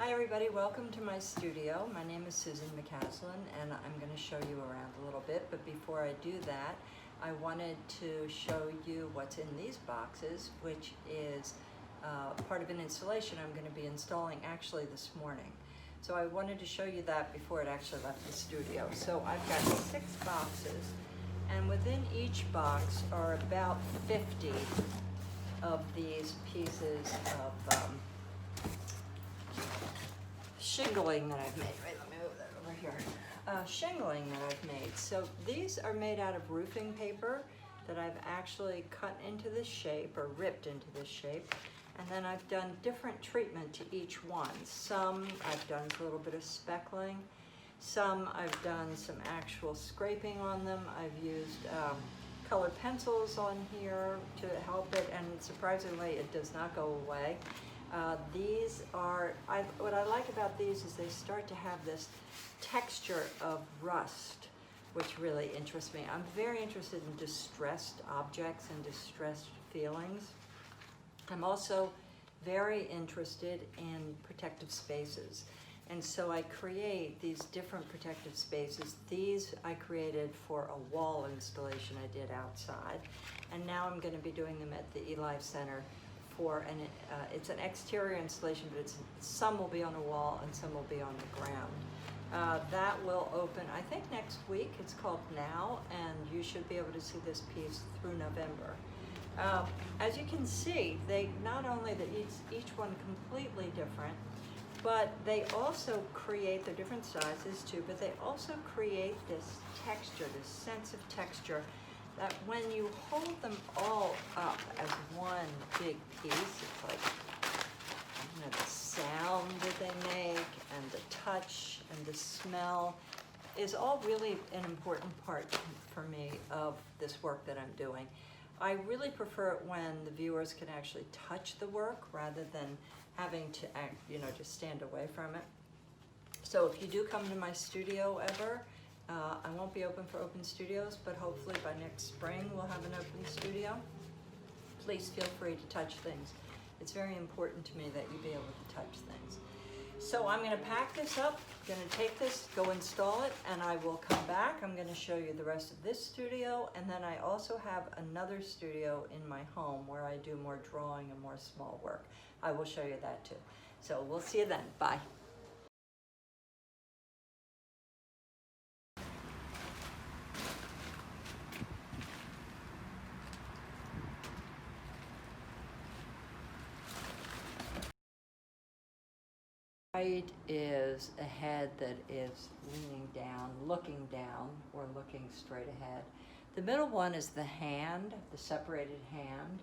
Hi everybody, welcome to my studio. My name is Susan McCaslin and I'm going to show you around a little bit, but before I do that, I wanted to show you what's in these boxes, which is part of an installation I'm going to be installing actually this morning. So I wanted to show you that before it actually left the studio. So I've got 6 boxes, and within each box are about 50 of these pieces of shingling that I've made. Wait, let me move that over here. Shingling that I've made. So these are made out of roofing paper that I've actually cut into this shape or ripped into this shape. And then I've done different treatment to each one. Some I've done a little bit of speckling. Some I've done some actual scraping on them. I've used colored pencils on here to help it, and surprisingly it does not go away. These are, what I like about these is they start to have this texture of rust, which really interests me. I'm very interested in distressed objects and distressed feelings. I'm also very interested in protective spaces. And so I create these different protective spaces. These I created for a wall installation I did outside. And now I'm going to be doing them at the eLife Center for it's an exterior installation, but some will be on a wall and some will be on the ground. That will open, I think, next week. It's called Now, and you should be able to see this piece through November. As you can see, they not only each one completely different, but they also create, they're different sizes too, but they also create this texture, this sense of texture, that when you hold them all up as one big piece, it's like, you know, the sound that they make and the touch and the smell is all really an important part for me of this work that I'm doing. I really prefer it when the viewers can actually touch the work rather than having to act, you know, just stand away from it. So if you do come to my studio ever, I won't be open for open studios, but hopefully by next spring we'll have an open studio. Please feel free to touch things. It's very important to me that you be able to touch things. So I'm going to pack this up, going to take this, go install it, and I will come back. I'm going to show you the rest of this studio, and then I also have another studio in my home where I do more drawing and more small work. I will show you that too. So we'll see you then. Bye. Right is a head that is leaning down, looking down, or looking straight ahead. The middle one is the hand, the separated hand,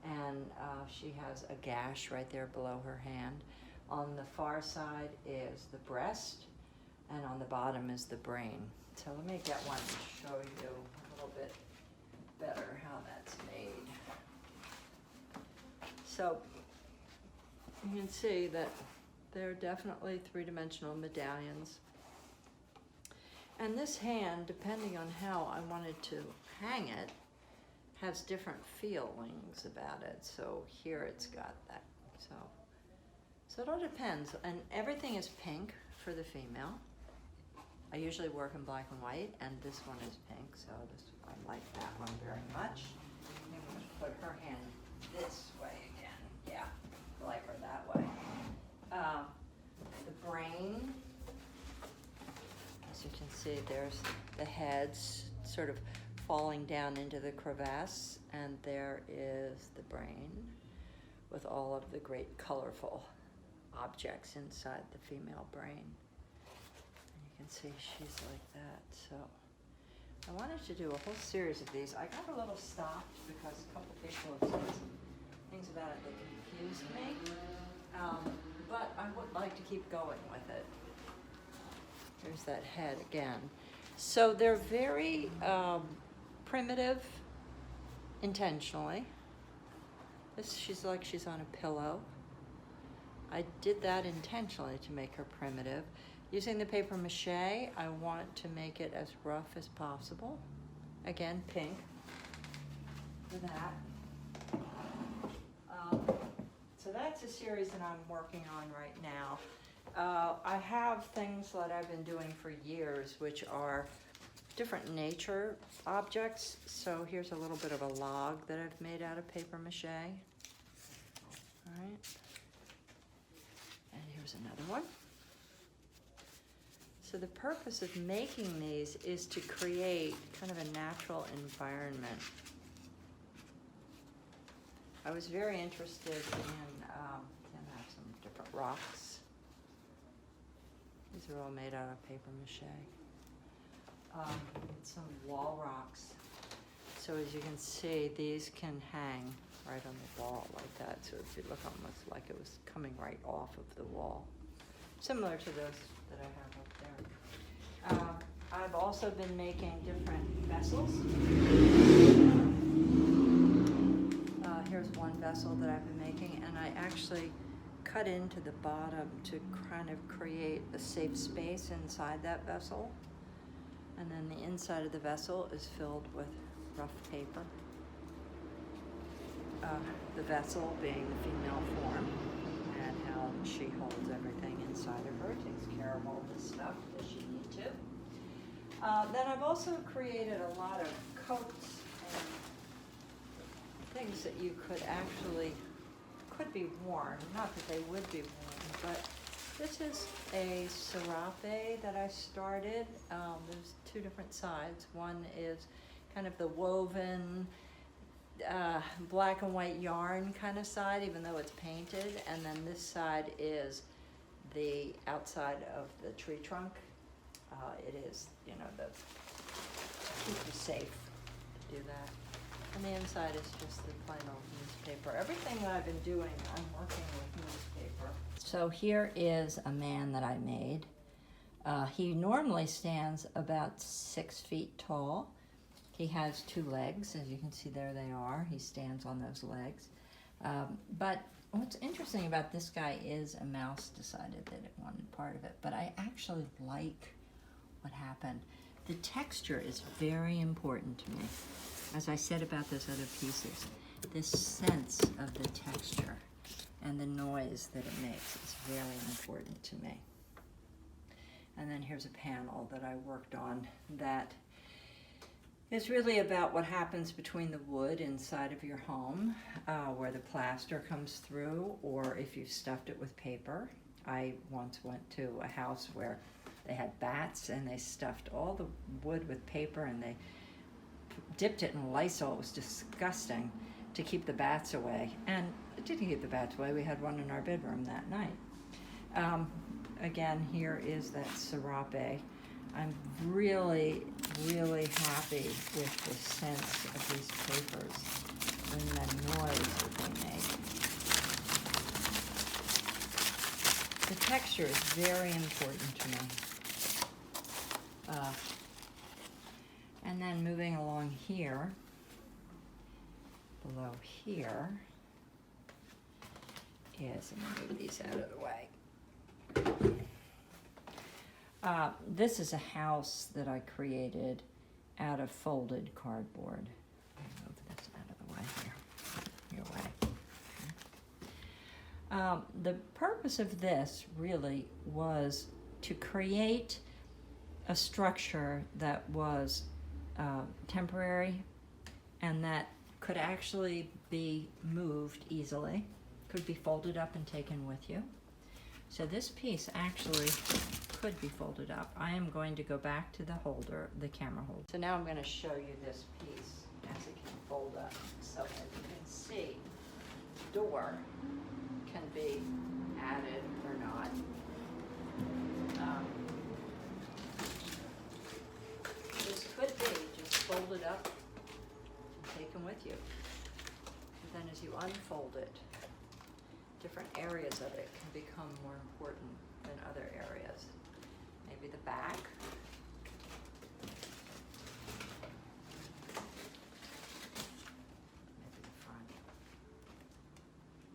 and she has a gash right there below her hand. On the far side is the breast, and on the bottom is the brain. So let me get one to show you a little bit better how that's made. So you can see that they're definitely three-dimensional medallions. And this hand, depending on how I wanted to hang it, has different feelings about it. So here it's got that. So it all depends. And everything is pink for the female. I usually work in black and white, and this one is pink, so I like that one very much. I'm going to put her hand this way again. Yeah, I like her that way. The brain, as you can see, there's the heads sort of falling down into the crevasse, and there is the brain with all of the great colorful objects inside the female brain. And you can see she's like that. So I wanted to do a whole series of these. I got a little stopped because a couple people have said some things about it that confused me. But I would like to keep going with it. There's that head again. So they're very primitive intentionally. She's like she's on a pillow. I did that intentionally to make her primitive. Using the paper mache, I want to make it as rough as possible. Again, pink for that. So that's a series that I'm working on right now. I have things that I've been doing for years, which are different nature objects. So here's a little bit of a log that I've made out of paper mache. All right. And here's another one. So the purpose of making these is to create kind of a natural environment. I was very interested in, I have some different rocks. These are all made out of paper mache. Some wall rocks. So as you can see, these can hang right on the wall like that. So if you look almost like it was coming right off of the wall. Similar to those that I have up there. I've also been making different vessels. Here's one vessel that I've been making, and I actually cut into the bottom to kind of create a safe space inside that vessel. And then the inside of the vessel is filled with rough paper. The vessel being the female form, and how she holds everything inside of her, takes care of all this stuff that she needs to. Then I've also created a lot of coats and things that you could be worn, not that they would be worn, but this is a serape that I started. There's two different sides. One is kind of the woven black and white yarn kind of side, even though it's painted, and then this side is the outside of the tree trunk. It is, you know, the keep you safe to do that. And the inside is just the plain old newspaper. Everything that I've been doing, I'm working with newspaper. So here is a man that I made. He normally stands about 6 feet tall. He has 2 legs, as you can see there they are. He stands on those legs. But what's interesting about this guy is a mouse decided that it wanted part of it. But I actually like what happened. The texture is very important to me. As I said about those other pieces, this sense of the texture and the noise that it makes is very important to me. And then here's a panel that I worked on that is really about what happens between the wood inside of your home, where the plaster comes through, or if you've stuffed it with paper. I once went to a house where they had bats, and they stuffed all the wood with paper, and they dipped it in Lysol. It was disgusting, to keep the bats away. And it didn't keep the bats away. We had one in our bedroom that night. Again, here is that serape. I'm really, really happy with the sense of these papers and the noise that they make. The texture is very important to me. And then moving along here, below here is, I'm going to move these out of the way. This is a house that I created out of folded cardboard. Move this out of the way here. Your way. The purpose of this really was to create a structure that was temporary and that could actually be moved easily, could be folded up and taken with you. So this piece actually could be folded up. I am going to go back to the holder, the camera holder. So now I'm going to show you this piece as it can fold up. So as you can see, the door can be added or not. This could be just folded up and taken with you. But then as you unfold it, different areas of it can become more important than other areas. Maybe the back. Maybe the front.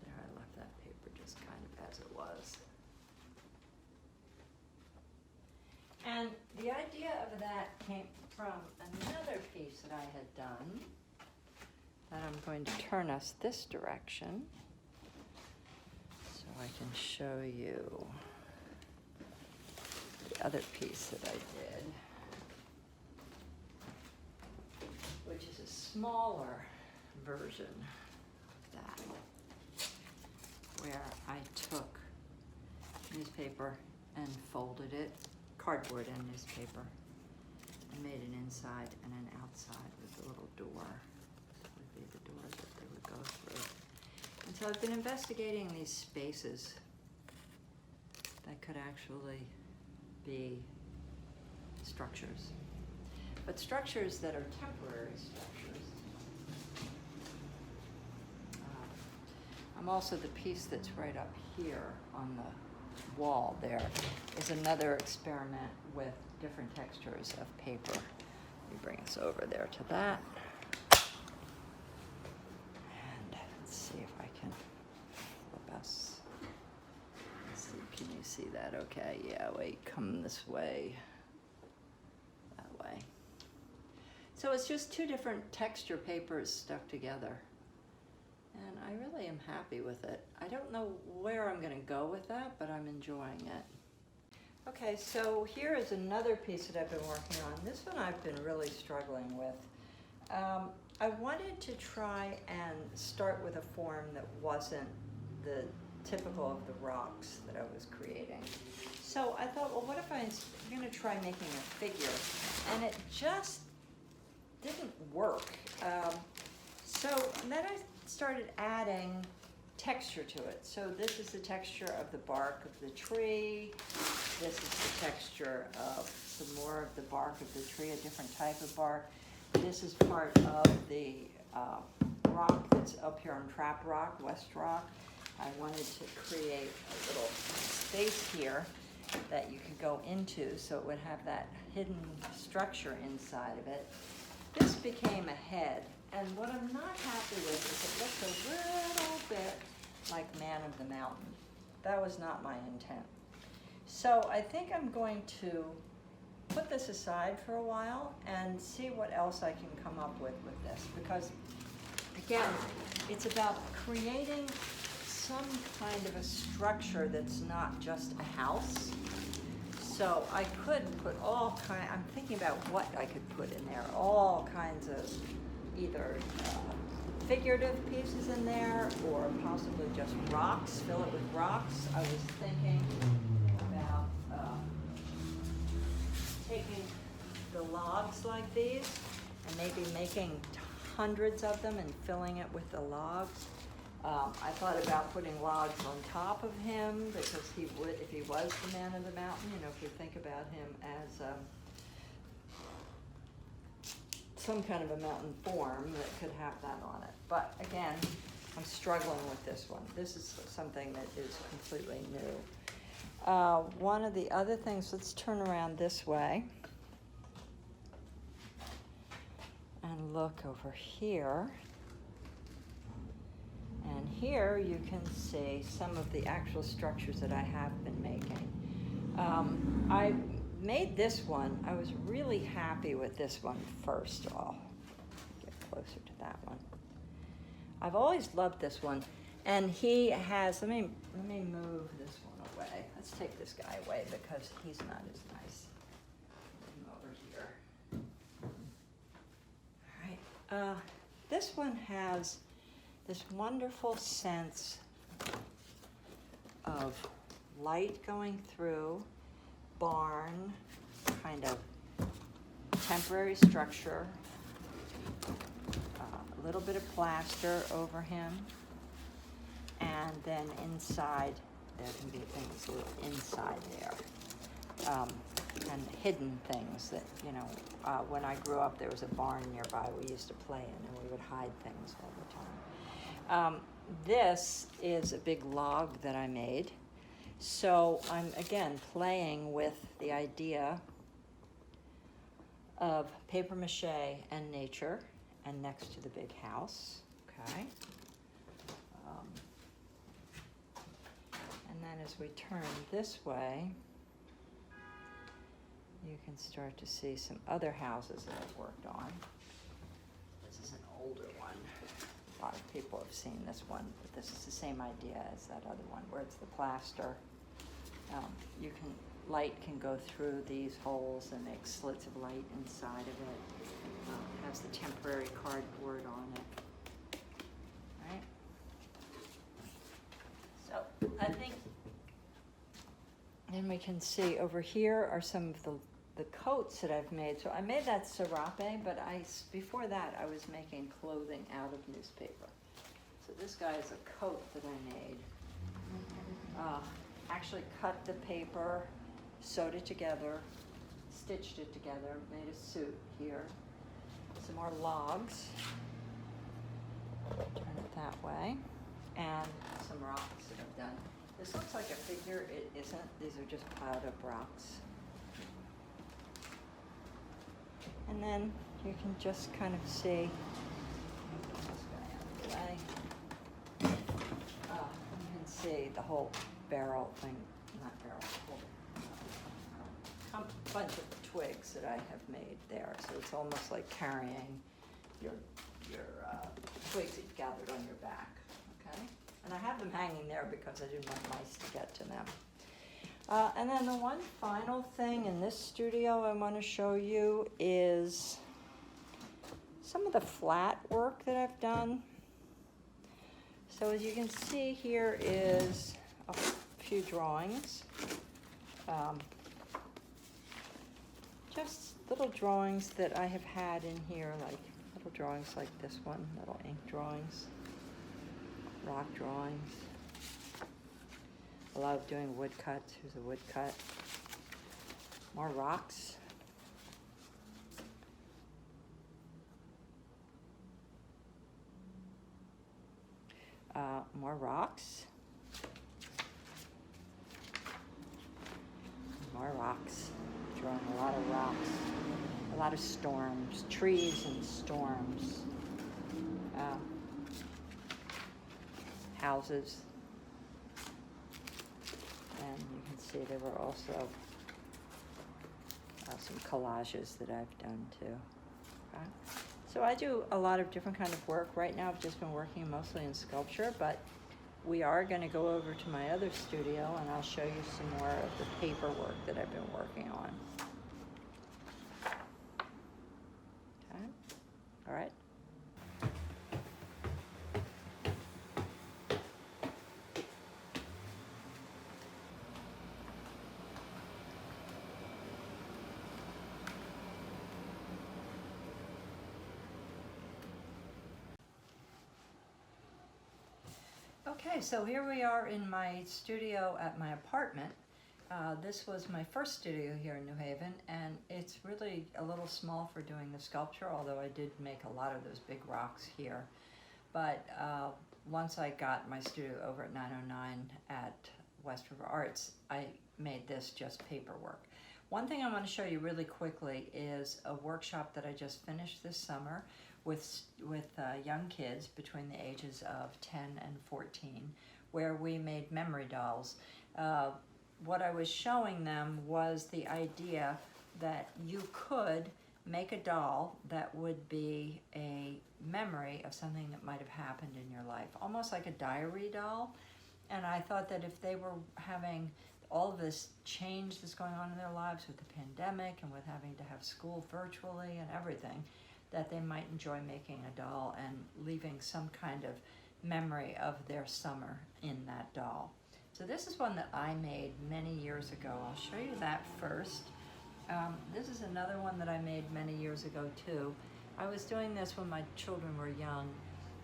There, I left that paper just kind of as it was. And the idea of that came from another piece that I had done that I'm going to turn us this direction so I can show you. the other piece that I did, which is a smaller version of that, where I took newspaper and folded it, cardboard and newspaper, and made an inside and an outside with a little door. This would be the door that they would go through. And so I've been investigating these spaces that could actually be structures, but structures that are temporary structures. I'm also, the piece that's right up here on the wall there is another experiment with different textures of paper. Let me bring us over there to that. And let's see if I can flip us. Let's see, can you see that okay? Yeah, wait, come this way. That way. So it's just two different texture papers stuck together. And I really am happy with it. I don't know where I'm going to go with that, but I'm enjoying it. Okay, so here is another piece that I've been working on. This one I've been really struggling with. I wanted to try and start with a form that wasn't the typical of the rocks that I was creating. So I thought, well, what if I'm going to try making a figure? And it just didn't work. So then I started adding texture to it. So this is the texture of the bark of the tree. This is the texture of some more of the bark of the tree, a different type of bark. This is part of the rock that's up here on Trap Rock, West Rock. I wanted to create a little space here that you could go into so it would have that hidden structure inside of it. This became a head. And what I'm not happy with is it looks a little bit like Man of the Mountain. That was not my intent. So I think I'm going to put this aside for a while and see what else I can come up with this. Because, again, it's about creating some kind of a structure that's not just a house. So I could put I'm thinking about what I could put in there, all kinds of either figurative pieces in there or possibly just rocks, fill it with rocks. I was thinking about taking the logs like these and maybe making hundreds of them and filling it with the logs. I thought about putting logs on top of him because he would, if he was the Man of the Mountain, you know, if you think about him as some kind of a mountain form that could have that on it. But again, I'm struggling with this one. This is something that is completely new. One of the other things, let's turn around this way and look over here. And here you can see some of the actual structures that I have been making. I made this one. I was really happy with this one first. I'll get closer to that one. I've always loved this one. And he has, let me move this one away. Let's take this guy away because he's not as nice. Put him over here. All right. This one has this wonderful sense of light going through, barn, kind of temporary structure, a little bit of plaster over him, and then inside, there can be things a little inside there, and hidden things that, you know, when I grew up, there was a barn nearby we used to play in, and we would hide things all the time. This is a big log that I made. So I'm, again, playing with the idea of paper mache and nature and next to the big house, okay? And then as we turn this way, you can start to see some other houses that I've worked on. This is an older one. A lot of people have seen this one, but this is the same idea as that other one where it's the plaster. You can light can go through these holes and make slits of light inside of it. It has the temporary cardboard on it. Right? So I think then we can see over here are some of the coats that I've made. So I made that serape, but before that I was making clothing out of newspaper. So this guy is a coat that I made. Actually cut the paper, sewed it together, stitched it together, made a suit here. Some more logs. Turn it that way. And some rocks that I've done. This looks like a figure. It isn't. These are just piled up rocks. And then you can just kind of see, put this guy out of the way. You can see the whole barrel thing, not barrel, whole bunch of twigs that I have made there. So it's almost like carrying your twigs that you've gathered on your back, okay? And I have them hanging there because I didn't want mice to get to them. And then the one final thing in this studio I want to show you is some of the flat work that I've done. So as you can see, here is a few drawings. Just little drawings that I have had in here, like little drawings like this one, little ink drawings, rock drawings. I love doing woodcuts. Here's a woodcut. More rocks. More rocks. More rocks. Drawing a lot of rocks. A lot of storms. Trees and storms. Houses. And you can see there were also some collages that I've done too. Okay. So I do a lot of different kind of work. Right now I've just been working mostly in sculpture, but we are going to go over to my other studio and I'll show you some more of the paper work that I've been working on. Okay. All right. Okay, so here we are in my studio at my apartment. This was my first studio here in New Haven, and it's really a little small for doing the sculpture, although I did make a lot of those big rocks here. But once I got my studio over at 909 at West River Arts, I made this just paperwork. One thing I want to show you really quickly is a workshop that I just finished this summer with young kids between the ages of 10 and 14, where we made memory dolls. What I was showing them was the idea that you could make a doll that would be a memory of something that might have happened in your life, almost like a diary doll. And I thought that if they were having all of this change that's going on in their lives with the pandemic and with having to have school virtually and everything, that they might enjoy making a doll and leaving some kind of memory of their summer in that doll. So this is one that I made many years ago. I'll show you that first. This is another one that I made many years ago too. I was doing this when my children were young,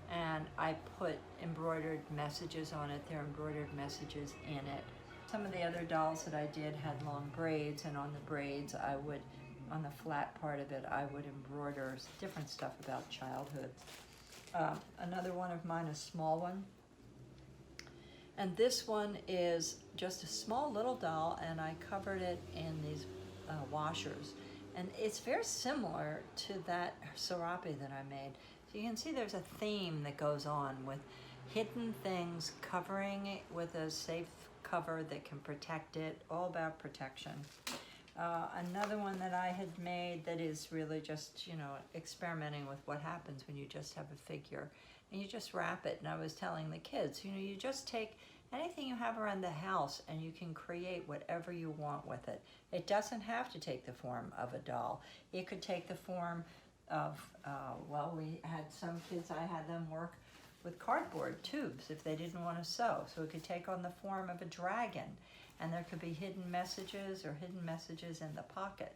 and I put embroidered messages on it. There are embroidered messages in it. Some of the other dolls that I did had long braids, and on the braids I would, on the flat part of it, I would embroider different stuff about childhood. Another one of mine, a small one. And this one is just a small little doll, and I covered it in these washers. And it's very similar to that serape that I made. So you can see there's a theme that goes on with hidden things, covering it with a safe cover that can protect it, all about protection. Another one that I had made that is really just, you know, experimenting with what happens when you just have a figure and you just wrap it. And I was telling the kids, you know, you just take anything you have around the house, and you can create whatever you want with it. It doesn't have to take the form of a doll. It could take the form of, well, we had some kids, I had them work with cardboard tubes if they didn't want to sew. So it could take on the form of a dragon, and there could be hidden messages or hidden messages in the pocket.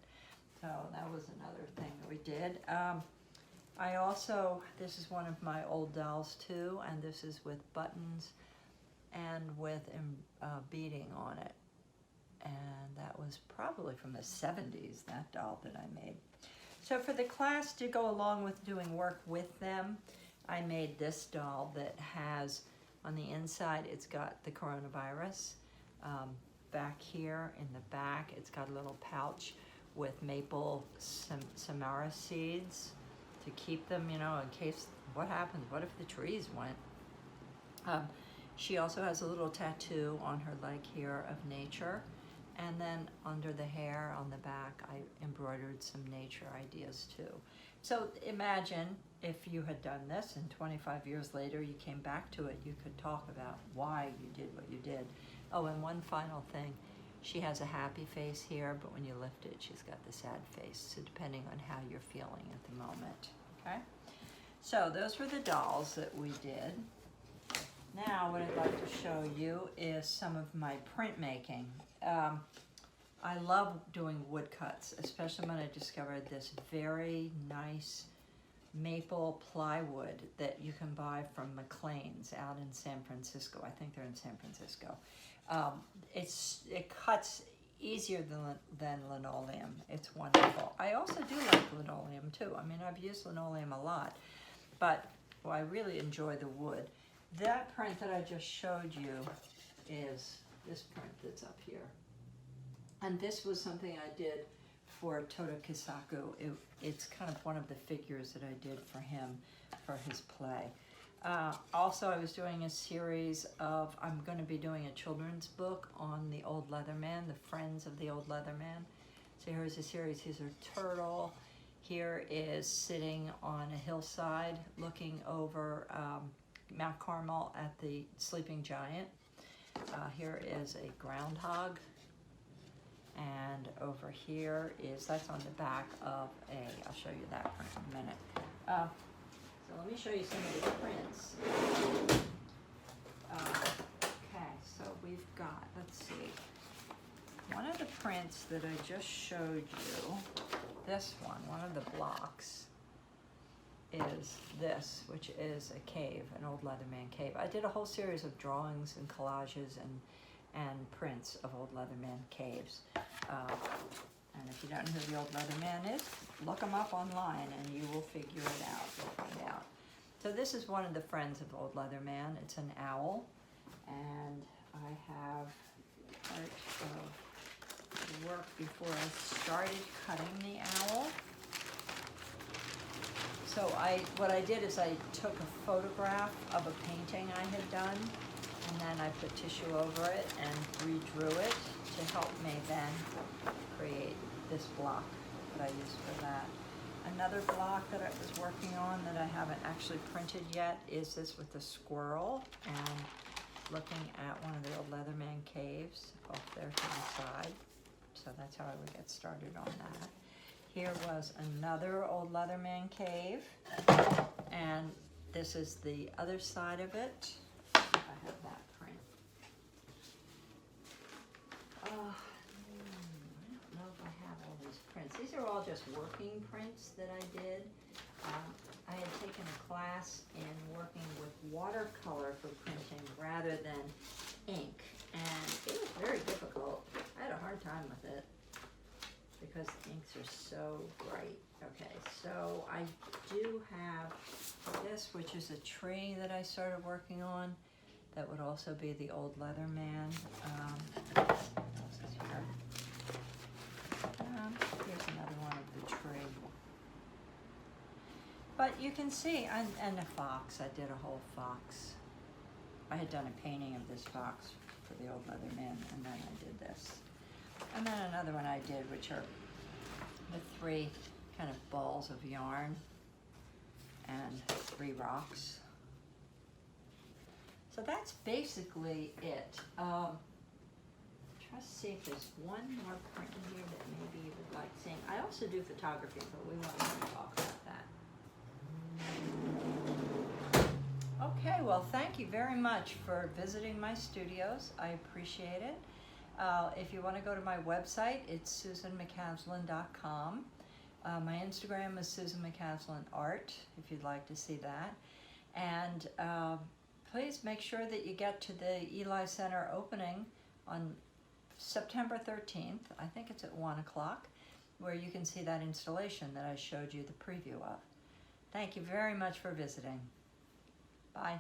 So that was another thing that we did. I also, this is one of my old dolls too, and this is with buttons and with beading on it. And that was probably from the 70s, that doll that I made. So for the class to go along with doing work with them, I made this doll that has, on the inside, it's got the coronavirus. Back here in the back, it's got a little pouch with maple samara seeds to keep them, you know, in case, what happens? What if the trees went? She also has a little tattoo on her leg here of nature. And then under the hair on the back, I embroidered some nature ideas too. So imagine if you had done this and 25 years later you came back to it, you could talk about why you did what you did. Oh, and one final thing. She has a happy face here, but when you lift it, she's got the sad face. So depending on how you're feeling at the moment, okay? So those were the dolls that we did. Now what I'd like to show you is some of my printmaking. I love doing woodcuts, especially when I discovered this very nice maple plywood that you can buy from McCaslin out in San Francisco. I think they're in San Francisco. It cuts easier than linoleum. It's wonderful. I also do like linoleum too. I mean, I've used linoleum a lot, but well, I really enjoy the wood. That print that I just showed you is this print that's up here. And this was something I did for Toto Kisaku. It's kind of one of the figures that I did for him for his play. Also, I was doing a series of, I'm going to be doing a children's book on the Old Leatherman, the Friends of the Old Leatherman. So here's a series. Here's a turtle. Here is sitting on a hillside looking over Mount Carmel at the sleeping giant. Here is a groundhog. And over here is, that's on the back of I'll show you that print in a minute. So let me show you some of the prints. Okay, so we've got, let's see. One of the prints that I just showed you, this one of the blocks, is this, which is a cave, an old Leatherman cave. I did a whole series of drawings and collages and prints of old Leatherman caves. And if you don't know who the old Leatherman is, look them up online and you will figure it out. You'll find out. So this is one of the friends of old Leatherman. It's an owl, and I have part of the work before I started cutting the owl. So what I did is I took a photograph of a painting I had done, and then I put tissue over it and redrew it to help me then create this block that I used for that. Another block that I was working on that I haven't actually printed yet is this with the squirrel and looking at one of the old Leatherman caves off there to the side. So that's how I would get started on that. Here was another old Leatherman cave, and this is the other side of it. I have that print. I don't know if I have all these prints. These are all just working prints that I did. I had taken a class in working with watercolor for printing rather than ink, and it was very difficult. I had a hard time with it because the inks are so bright. Okay, so I do have this, which is a tree that I started working on. That would also be the old Leatherman. What else is here? Here's another one of the tree. But you can see, and a fox. I did a whole fox. I had done a painting of this fox for the old Leatherman, and then I did this. And then another one I did, which are the three kind of balls of yarn and 3 rocks. So that's basically it. Try to see if there's one more print in here that maybe you would like seeing. I also do photography, but we won't even talk about that. Okay, well, thank you very much for visiting my studios. I appreciate it. If you want to go to my website, it's susanmccaslin.com. My Instagram is Susan McCaslin Art, if you'd like to see that. And please make sure that you get to the Eli Center opening on September 13th. I think it's at 1 o'clock, where you can see that installation that I showed you the preview of. Thank you very much for visiting. Bye.